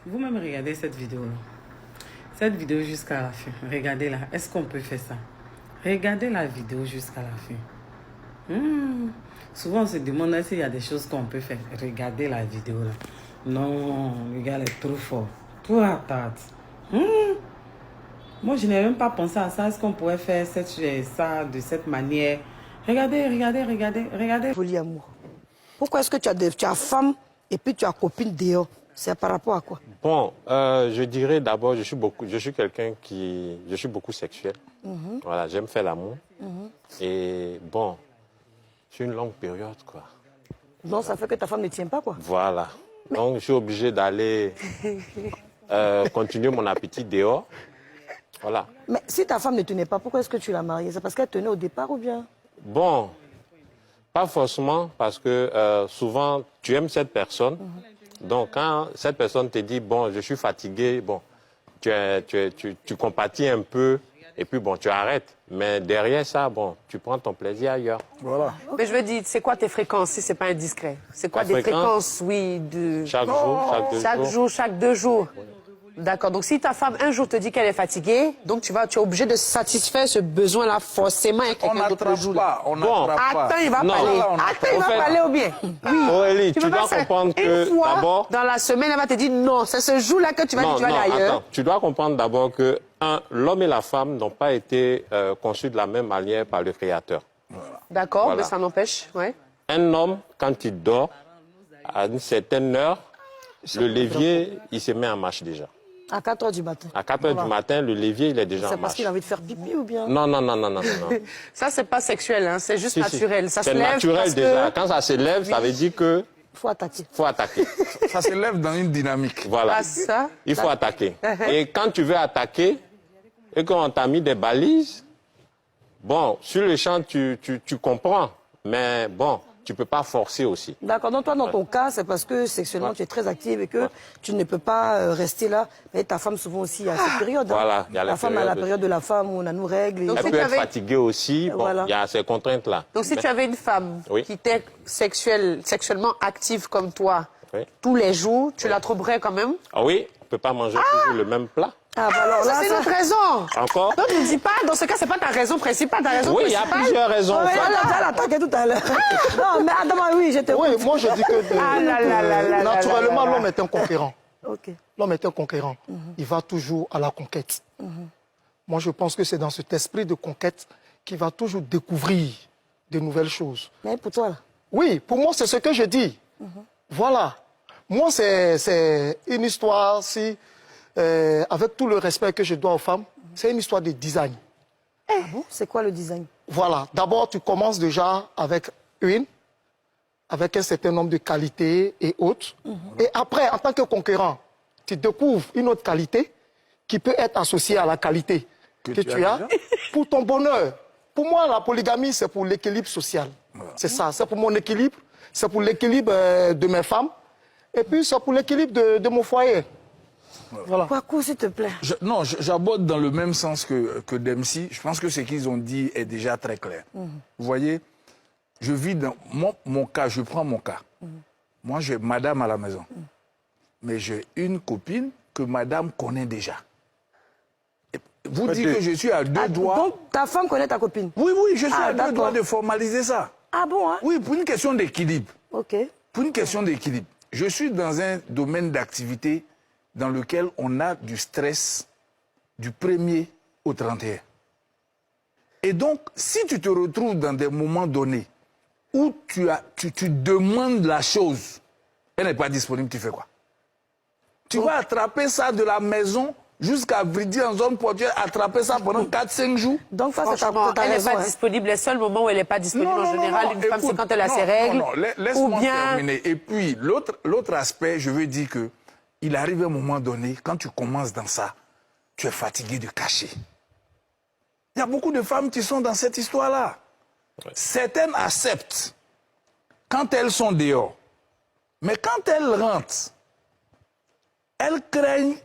Vous-même regardez cette vidéo-là. Cette vidéo jusqu'à la fin. Regardez-la. Est-ce qu'on peut faire ça? Regardez la vidéo jusqu'à la fin. Souvent, on se demande s'il y a des choses qu'on peut faire. Regardez la vidéo là. Non, le gars est trop fort. Trop à tête. Moi, je n'ai même pas pensé à ça. Est-ce qu'on pourrait faire ça de cette manière? Regardez, regardez, regardez, regardez. Polyamour. Pourquoi est-ce que tu as femme et puis tu as copine dehors? C'est par rapport à quoi? Bon, je dirais d'abord, je suis quelqu'un je suis beaucoup sexuel. Voilà, j'aime faire l'amour. Et bon, c'est une longue période, quoi. Donc ça fait que ta femme ne tient pas, quoi? Voilà. Donc je suis obligé d'aller continuer mon appétit dehors. Voilà. Mais si ta femme ne tenait pas, pourquoi est-ce que tu l'as mariée? C'est parce qu'elle tenait au départ ou bien? Bon, pas forcément, parce que souvent, tu aimes cette personne. Donc, quand cette personne te dit, bon, je suis fatigué, bon, tu compatis un peu, et puis, bon, tu arrêtes. Mais derrière ça, bon, tu prends ton plaisir ailleurs. Voilà. Mais je veux dire, c'est quoi tes fréquences, si c'est pas indiscret? C'est quoi des fréquences, oui, de... Chaque jour, chaque jour, chaque 2 jours. Oui. D'accord. Donc, si ta femme, un jour, te dit qu'elle est fatiguée, donc tu es obligé de satisfaire ce besoin-là forcément avec quelqu'un d'autre le jour. On n'attrape pas. Attends, il va parler. Attends, il va parler ou bien? Oui. Aurélie, tu dois comprendre que d'abord... Dans la semaine, elle va te dire non, c'est ce jour-là que tu vas dire tu vas aller ailleurs. Attends, tu dois comprendre d'abord que, l'homme et la femme n'ont pas été conçus de la même manière par le Créateur. D'accord, voilà. Mais ça n'empêche, ouais. Un homme, quand il dort, à une certaine heure, le levier, il se met en marche déjà. À 4 h du matin. À 4 h du matin, le levier, il est déjà en marche. C'est parce qu'il a envie de faire pipi ou bien? Non. Ça, c'est pas sexuel, hein. C'est juste naturel. Ça c'est naturel déjà. Quand ça se lève, ça veut dire que... Il faut attaquer. Faut attaquer. Ça se lève dans une dynamique. Voilà. Ah, ça, il faut attaquer. Et quand tu veux attaquer, et qu'on t'a mis des balises, bon, sur le champ, tu comprends. Mais bon, tu ne peux pas forcer aussi. D'accord. Donc toi, dans ton cas, c'est parce que sexuellement, tu es très active et que tu ne peux pas rester là. Mais ta femme, souvent aussi, a cette période. Voilà. Il y a la femme a la période de la femme où on a nos règles. Donc, elle peut être fatiguée aussi. Bon, voilà. Il y a ces contraintes-là. Donc si tu avais une femme qui était sexuellement active comme toi, tous les jours, tu la trouverais quand même? Ah oui, on ne peut pas manger toujours le même plat. Ah, bah alors là, c'est notre raison. Encore? Donc ne dis pas, dans ce cas, c'est pas ta raison principale, ta raison principale. Oui, il y a plusieurs raisons. Oui, elle a attaqué tout à l'heure. Non, mais Adama, oui, j'étais... Oui, moi je dis que naturellement, l'homme est un conquérant. L'homme est un conquérant. Il va toujours à la conquête. Moi, je pense que c'est dans cet esprit de conquête qu'il va toujours découvrir de nouvelles choses. Mais pour toi, là? Oui, pour moi, c'est ce que je dis. Voilà. Moi, c'est une histoire, avec tout le respect que je dois aux femmes, c'est une histoire de design. Ah bon? C'est quoi le design? Voilà. D'abord, tu commences déjà avec avec un certain nombre de qualités et autres. Et après, en tant que conquérant, tu découvres une autre qualité qui peut être associée à la qualité que tu as pour ton bonheur. Pour moi, la polygamie, c'est pour l'équilibre social. Voilà. C'est ça, c'est pour mon équilibre, c'est pour l'équilibre de mes femmes, et puis c'est pour l'équilibre de mon foyer. Voilà. Kwaku, s'il te plaît. Non, j'aborde dans le même sens que Dempsey. Je pense que ce qu'ils ont dit est déjà très clair. Vous voyez, je vis dans mon cas, je prends mon cas. Moi, j'ai madame à la maison. Mais j'ai une copine que madame connaît déjà. Et vous dites que je suis à 2 doigts... Donc, ta femme connaît ta copine? Oui, je suis à 2 doigts de formaliser ça. Ah bon, hein? Oui, pour une question d'équilibre. Ok. Pour une question d'équilibre. Je suis dans un domaine d'activité dans lequel on a du stress du 1er au 31. Et donc, si tu te retrouves dans des moments donnés où tu demandes la chose, elle n'est pas disponible, tu fais quoi? Tu vas attraper ça de la maison jusqu'à Vridi en zone portuaire, attraper ça pendant 4-5 jours. Donc, franchement, elle n'est pas disponible. Le seul moment où elle n'est pas disponible en général, une femme, c'est quand elle a ses règles. Non, laisse-moi terminer. Et puis, l'autre aspect, je veux dire que il arrive un moment donné, quand tu commences dans ça, tu es fatigué de cacher. Il y a beaucoup de femmes qui sont dans cette histoire-là. Ouais. Certaines acceptent quand elles sont dehors. Mais quand elles rentrent, elles craignent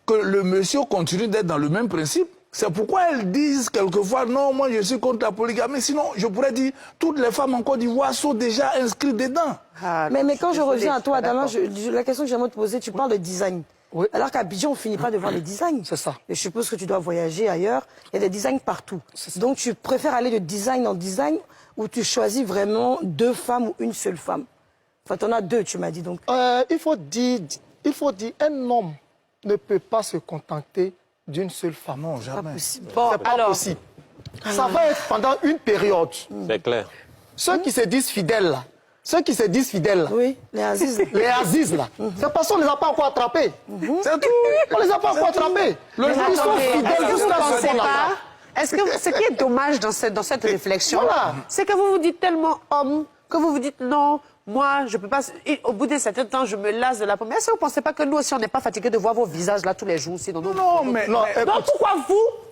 que le monsieur continue d'être dans le même principe. C'est pourquoi elles disent quelquefois, non, moi je suis contre la polygamie. Sinon, je pourrais dire, toutes les femmes en Côte d'Ivoire sont déjà inscrites dedans. Ah, mais quand je reviens à toi, Adama, la question que j'aimerais te poser, tu parles de design. Oui. Alors qu'à Abidjan, on ne finit pas de voir les designs. C'est ça. Et je suppose que tu dois voyager ailleurs. Il y a des designs partout. Donc tu préfères aller de design en design ou tu choisis vraiment 2 femmes ou une seule femme? Enfin, tu en as 2, tu m'as dit donc. Il faut dire, un homme ne peut pas se contenter d'une seule femme. Non, jamais. Pas possible. Bon, c'est pas possible. Ça va être pendant une période. C'est clair. Ceux qui se disent fidèles, là, Oui, les Aziz. les Aziz, là, c'est parce qu'on ne les a pas encore attrapés. C'est tout. On ne les a pas encore attrapés. Ils sont fidèles jusqu'à ce moment-là. Est-ce que ce qui est dommage dans cette réflexion, voilà. c'est que vous vous dites tellement homme, que vous vous dites non, moi, je peux pas. Et au bout d'un certain temps, je me lasse de la première. Est-ce que vous ne pensez pas que nous aussi, on n'est pas fatigués de voir vos visages là tous les jours aussi dans nos... Non, mais... Donc pourquoi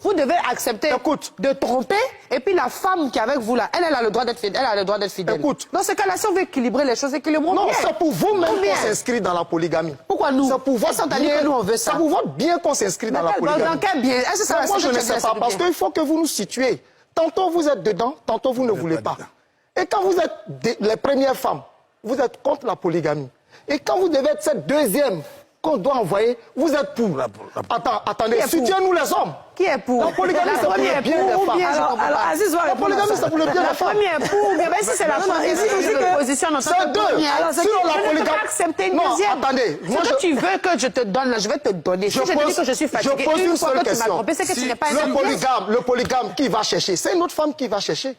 vous devez accepter de tromper et puis la femme qui est avec vous là, elle a le droit d'être fidèle. Elle a le droit d'être fidèle. Écoute. Dans ce cas-là, si on veut équilibrer les choses, équilibrons Non, bien. c'est pour vous-même Bien. qu'on s'inscrit dans la polygamie. Pourquoi nous? C'est pour votre bien, que nous on veut ça. c'est pour votre bien qu'on s'inscrit dans la polygamie. Dans quel bien? Est-ce que ça va Moi, je ne sais pas, parce qu'il faut que vous nous situez. Tantôt vous êtes dedans, tantôt vous ne voulez pas. Et quand vous êtes les premières femmes, vous êtes contre la polygamie. Et quand vous devez être cette deuxième qu'on doit envoyer, vous êtes pour. Attendez, soutiens-nous les hommes. Qui est pour? La polygamie, c'est pour le bien des femmes. Alors, Aziz va La répondre à polygamie, ça. c'est pour le bien La des femmes. première pour, mais même si c'est la première, si je me positionne en tant que première, Alors, sur la je ne peux polygamie. pas accepter une Non, deuxième. attendez, moi, Ce que tu veux que je te donne, là, je vais te donner. Si je te dis que je suis fatiguée, une fois que tu m'as trompé, c'est que tu n'es pas un le polygame qui va chercher, c'est une autre femme qui va chercher.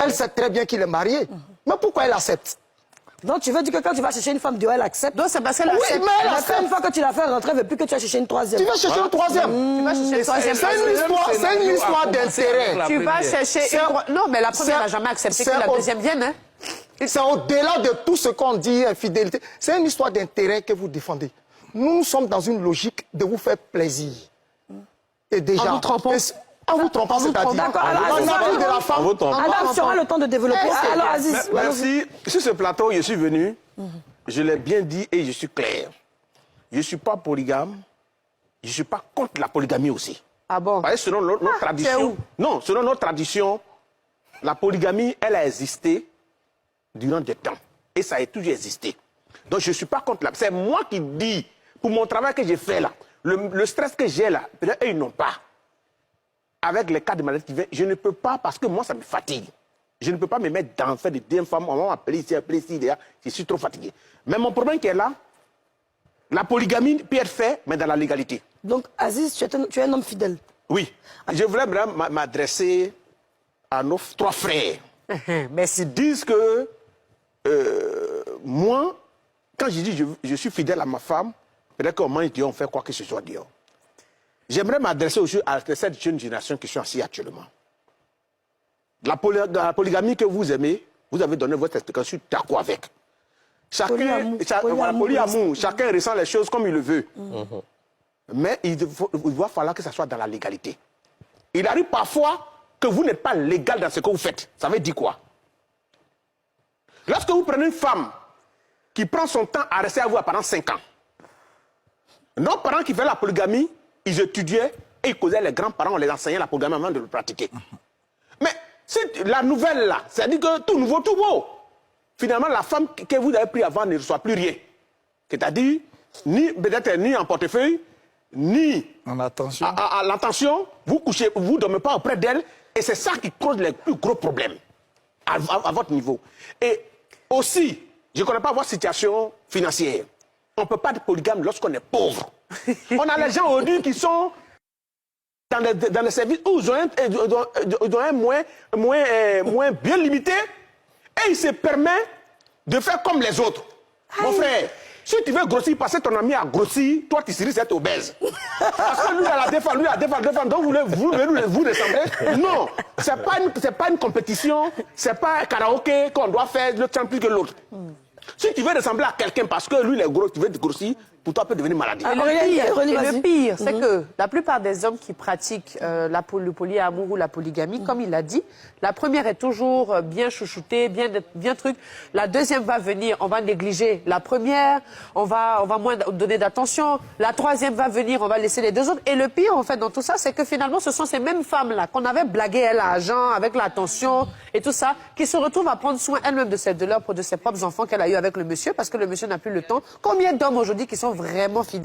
Elle sait très bien qu'il est marié. Mais pourquoi elle accepte? Donc tu veux dire que quand tu vas chercher une femme, elle accepte? Donc c'est parce qu'elle Oui, accepte. mais elle Mais accepte. une fois que tu l'as fait rentrer, elle ne veut plus que tu vas chercher une troisième. Tu vas chercher une troisième. Tu vas chercher une troisième. C'est une histoire d'intérêt. Tu vas chercher une... Non, mais la première n'a jamais accepté que la deuxième vienne, hein. C'est au-delà de tout ce qu'on dit, infidélité. C'est une histoire d'intérêt que vous défendez. Nous sommes dans une logique de vous faire plaisir. Et déjà... En vous trompant. En vous trompant, c'est-à-dire... D'accord, alors, on a pris de la femme. Adam, tu auras le temps de développer. Alors, Aziz. Merci. Sur ce plateau, je suis venu, je l'ai bien dit et je suis clair. Je ne suis pas polygame, je ne suis pas contre la polygamie aussi. Ah bon? Parce que selon notre tradition... où? Non, selon notre tradition, la polygamie, elle a existé durant des temps. Et ça a toujours existé. Donc je ne suis pas contre la... C'est moi qui dis, pour mon travail que j'ai fait là, le stress que j'ai là, peut-être eux, ils n'ont pas. Avec les cas de maladie qui viennent, je ne peux pas, parce que moi, ça me fatigue. Je ne peux pas me mettre dans faire des deux femmes, on va m'appeler ici, je suis trop fatigué. Mais mon problème qui est là, la polygamie peut être faite, mais dans la légalité. Donc, Aziz, tu es un homme fidèle. Oui. Je voulais m'adresser à nos 3 frères. Merci. Ils disent que moi, quand je dis je suis fidèle à ma femme, peut-être qu'au moment on fait quoi que ce soit dehors. J'aimerais m'adresser aussi à cette jeune génération qui sont assis actuellement. La polygamie que vous aimez, vous avez donné votre explication, je suis d'accord avec. Polyamour, chacun ressent les choses comme il le veut. Mais il va falloir que ça soit dans la légalité. Il arrive parfois que vous n'êtes pas légal dans ce que vous faites. Ça veut dire quoi? Lorsque vous prenez une femme qui prend son temps à rester à vous pendant 5 ans, nos parents qui faisaient la polygamie, ils étudiaient et ils causaient les grands-parents, on les enseignait la polygamie avant de le pratiquer. Mais la nouvelle là, c'est-à-dire que tout nouveau, tout beau. Finalement, la femme que vous avez pris avant ne reçoit plus rien. C'est-à-dire, peut-être ni en portefeuille, ni En attention. à l'attention, vous couchez, vous ne dormez pas auprès d'elle, et c'est ça qui cause les plus gros problèmes à votre niveau. Et aussi, je ne connais pas votre situation financière. On ne peut pas être polygame lorsqu'on est pauvre. On a les gens aujourd'hui qui sont dans les services où ils ont un moins bien limité, et il se permet de faire comme les autres. Mon frère, si tu veux grossir, parce que ton ami a grossi, toi tu serais cette obèse. Parce que lui a la défense, donc vous ressemblez. Non, c'est pas une compétition, c'est pas un karaoké qu'on doit faire le temps plus que l'autre. Si tu veux ressembler à quelqu'un parce que lui il est gros, tu veux te grossir, pour toi, peut devenir maladie. Ah, Et le pire, c'est que la plupart des hommes qui pratiquent le polyamour ou la polygamie, comme il l'a dit, la première est toujours bien chouchoutée, bien truc. La deuxième va venir, on va négliger la première, on va moins donner d'attention. La troisième va venir, on va laisser les deux autres. Et le pire, en fait, dans tout ça, c'est que finalement, ce sont ces mêmes femmes-là qu'on avait blagué à l'argent, avec l'attention et tout ça, qui se retrouvent à prendre soin elles-mêmes de ses propres enfants qu'elle a eu avec le monsieur, parce que le monsieur n'a plus le temps. Combien d'hommes aujourd'hui qui sont vraiment fidèles